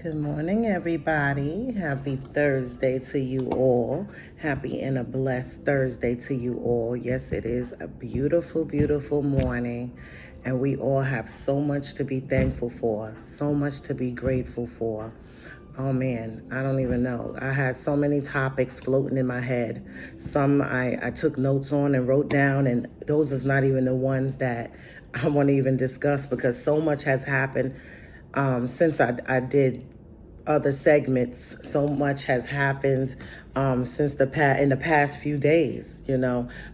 Good morning, everybody. Happy Thursday to you all. Happy and a blessed Thursday to you all. Yes, it is a beautiful, beautiful morning, and we all have so much to be thankful for, so much to be grateful for. Oh man, I don't even know. I had so many topics floating in my head. Some I took notes on and wrote down, and those is not even the ones that I want to even discuss because so much has happened since I did other segments. So much has happened since in the past few days,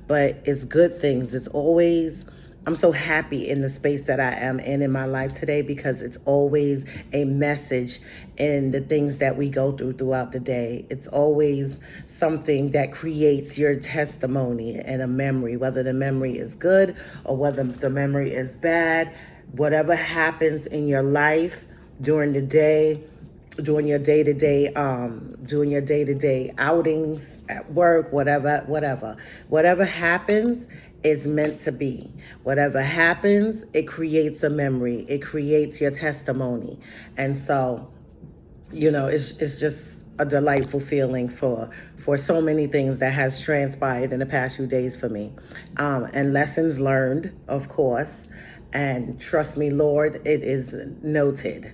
but it's good things. It's always, I'm so happy in the space that I am in my life today because it's always a message in the things that we go through throughout the day. It's always something that creates your testimony and a memory, whether the memory is good or whether the memory is bad. Whatever happens in your life during the day, doing your day-to-day outings at work, whatever happens is meant to be. Whatever happens, it creates a memory, it creates your testimony. And so it's just a delightful feeling for so many things that has transpired in the past few days for me, and lessons learned, of course. And trust me, Lord, it is noted.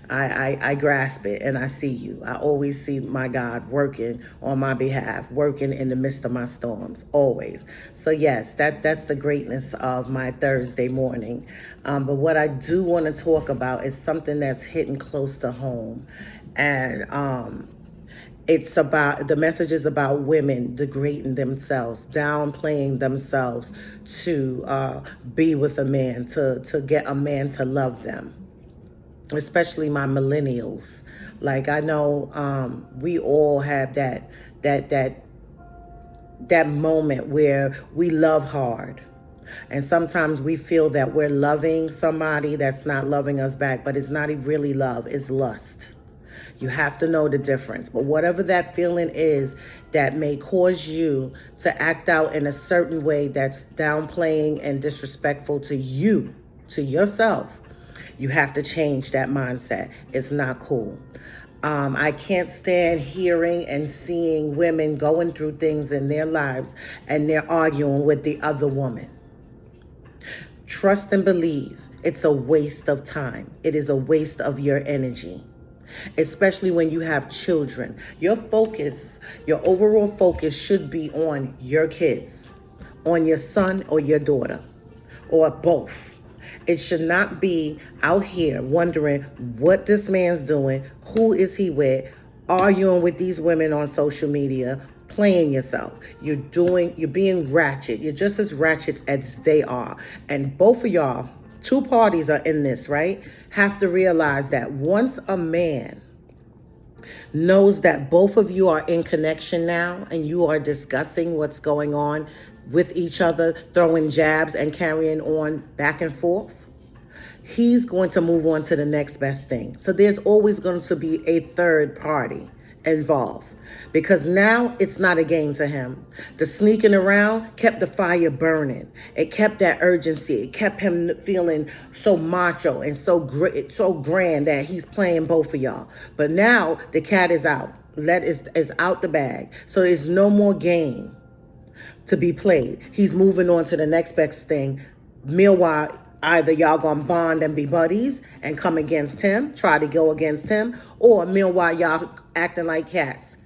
I grasp it and I see you. I always see my God working on my behalf, working in the midst of my storms, always. So yes, that's the greatness of my Thursday morning. But what I do want to talk about is something that's hitting close to home. And the message is about women degrading themselves, downplaying themselves to be with a man, to get a man to love them, especially my millennials. Like, I know we all have that moment where we love hard. And sometimes we feel that we're loving somebody that's not loving us back, but it's not really love, it's lust. You have to know the difference. But whatever that feeling is that may cause you to act out in a certain way that's downplaying and disrespectful to you, to yourself, you have to change that mindset. It's not cool. I can't stand hearing and seeing women going through things in their lives and they're arguing with the other woman. Trust and believe. It's a waste of time. It is a waste of your energy. Especially when you have children. Your overall focus should be on your kids, on your son or your daughter, or both. It should not be out here wondering what this man's doing, who is he with, arguing with these women on social media, playing yourself. You're being ratchet. You're just as ratchet as they are. And both of y'all, two parties are in this, right? Have to realize that once a man knows that both of you are in connection now and you are discussing what's going on with each other, throwing jabs and carrying on back and forth, he's going to move on to the next best thing. So there's always going to be a third party involved because now it's not a game to him. The sneaking around kept the fire burning. It kept that urgency. It kept him feeling so macho and so grand that he's playing both of y'all. But now the cat is out. Is out the bag. So there's no more game to be played. He's moving on to the next best thing. Meanwhile, either y'all gonna bond and be buddies and come against him, try to go against him, or meanwhile y'all acting like cats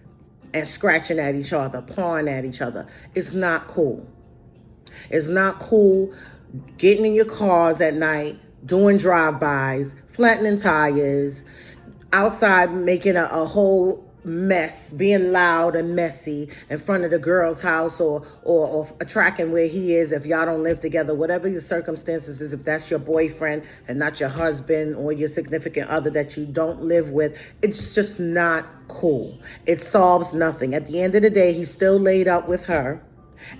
and scratching at each other, pawing at each other. It's not cool. It's not cool getting in your cars at night, doing drive-bys, flattening tires, outside making a whole mess, being loud and messy in front of the girl's house or tracking where he is if y'all don't live together, whatever your circumstances is. If that's your boyfriend and not your husband or your significant other that you don't live with, it's just not cool. It solves nothing. At the end of the day, he's still laid up with her.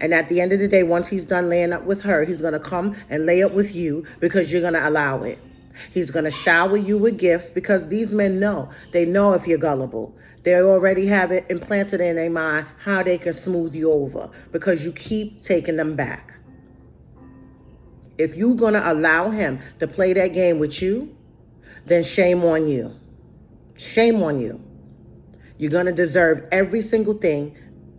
And at the end of the day, once he's done laying up with her, he's going to come and lay up with you because you're going to allow it. He's going to shower you with gifts because these men know. They know if you're gullible. They already have it implanted in their mind how they can smooth you over because you keep taking them back. If you're going to allow him to play that game with you, then shame on you. Shame on you. You're going to deserve every single thing.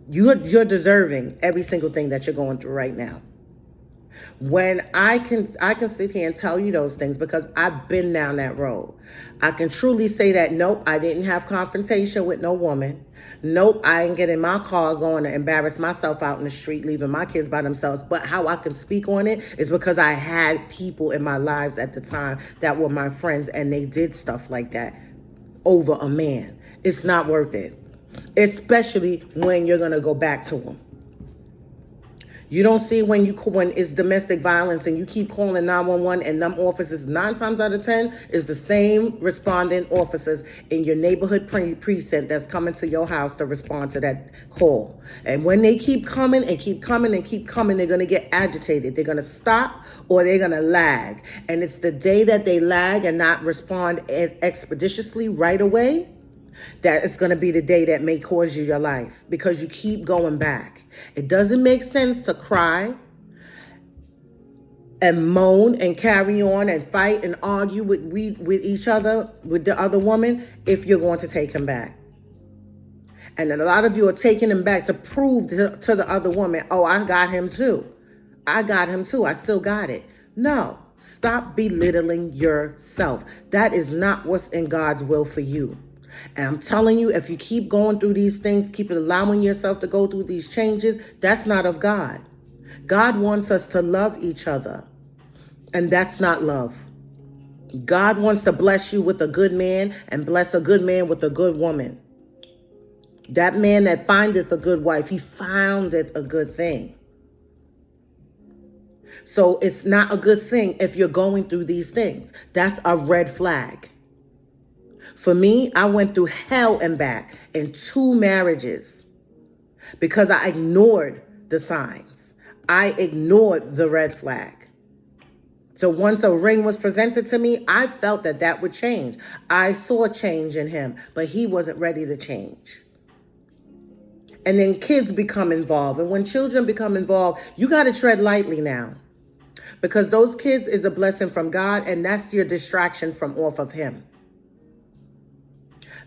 You're deserving every single thing that you're going through right now. When I can sit here and tell you those things because I've been down that road. I can truly say that, nope, I didn't have confrontation with no woman. Nope, I ain't get in my car going to embarrass myself out in the street, leaving my kids by themselves. But how I can speak on it is because I had people in my lives at the time that were my friends, and they did stuff like that over a man. It's not worth it, especially when you're going to go back to them. You don't see when it's domestic violence and you keep calling 911 and them officers 9 times out of 10 is the same responding officers in your neighborhood precinct that's coming to your house to respond to that call. And when they keep coming and keep coming and keep coming, they're going to get agitated. They're going to stop or they're going to lag. And it's the day that they lag and not respond expeditiously right away that it's going to be the day that may cause you your life because you keep going back. It doesn't make sense to cry and moan and carry on and fight and argue with each other, with the other woman, if you're going to take him back. And a lot of you are taking him back to prove to the other woman, oh, I got him too. I got him too. I still got it. No, stop belittling yourself. That is not what's in God's will for you. And I'm telling you, if you keep going through these things, keep allowing yourself to go through these changes, that's not of God. God wants us to love each other. And that's not love. God wants to bless you with a good man and bless a good man with a good woman. That man that findeth a good wife, he foundeth a good thing. So it's not a good thing if you're going through these things. That's a red flag. For me, I went through hell and back in 2 marriages because I ignored the signs. I ignored the red flag. So once a ring was presented to me, I felt that would change. I saw change in him, but he wasn't ready to change. And then kids become involved. And when children become involved, you got to tread lightly now because those kids is a blessing from God, and that's your distraction from off of him.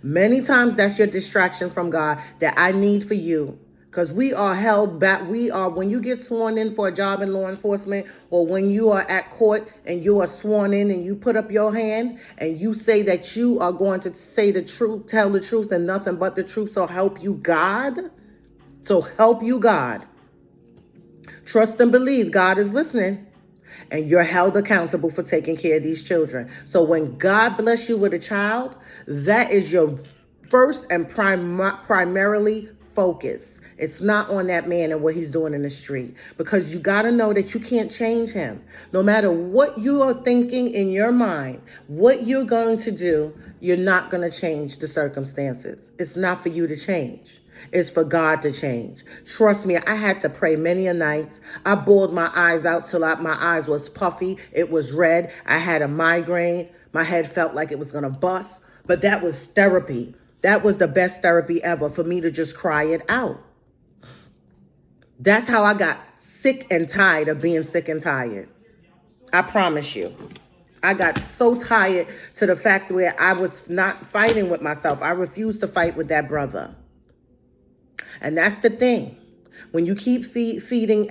Many times that's your distraction from God that I need for you, because we are held back. When you get sworn in for a job in law enforcement, or when you are at court and you are sworn in and you put up your hand and you say that you are going to say the truth, tell the truth and nothing but the truth. So help you God. Trust and believe God is listening. And you're held accountable for taking care of these children. So when God bless you with a child, that is your first and primarily focus. It's not on that man and what he's doing in the street, because you got to know that you can't change him. No matter what you are thinking in your mind, what you're going to do, you're not going to change the circumstances. It's not for you to change. It's for God to change. Trust me, I had to pray many a night. I bawled my eyes out till my eyes was puffy. It was red. I had a migraine. My head felt like it was going to bust. But that was therapy. That was the best therapy ever, for me to just cry it out. That's how I got sick and tired of being sick and tired. I promise you. I got so tired to the fact where I was not fighting with myself. I refused to fight with that brother. And that's the thing. When you keep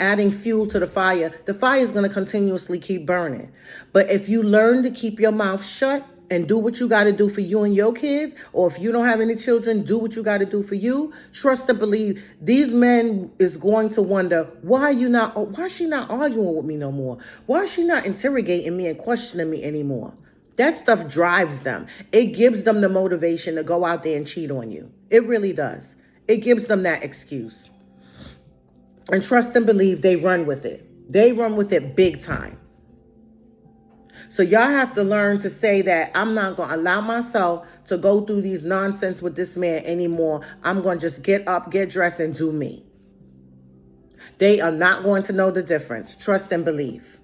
adding fuel to the fire is going to continuously keep burning. But if you learn to keep your mouth shut and do what you got to do for you and your kids, or if you don't have any children, do what you got to do for you, trust and believe these men is going to wonder, why is she not arguing with me no more? Why is she not interrogating me and questioning me anymore? That stuff drives them. It gives them the motivation to go out there and cheat on you. It really does. It gives them that excuse. And trust and believe they run with it. They run with it big time. So y'all have to learn to say that I'm not going to allow myself to go through these nonsense with this man anymore. I'm going to just get up, get dressed, and do me. They are not going to know the difference. Trust and believe.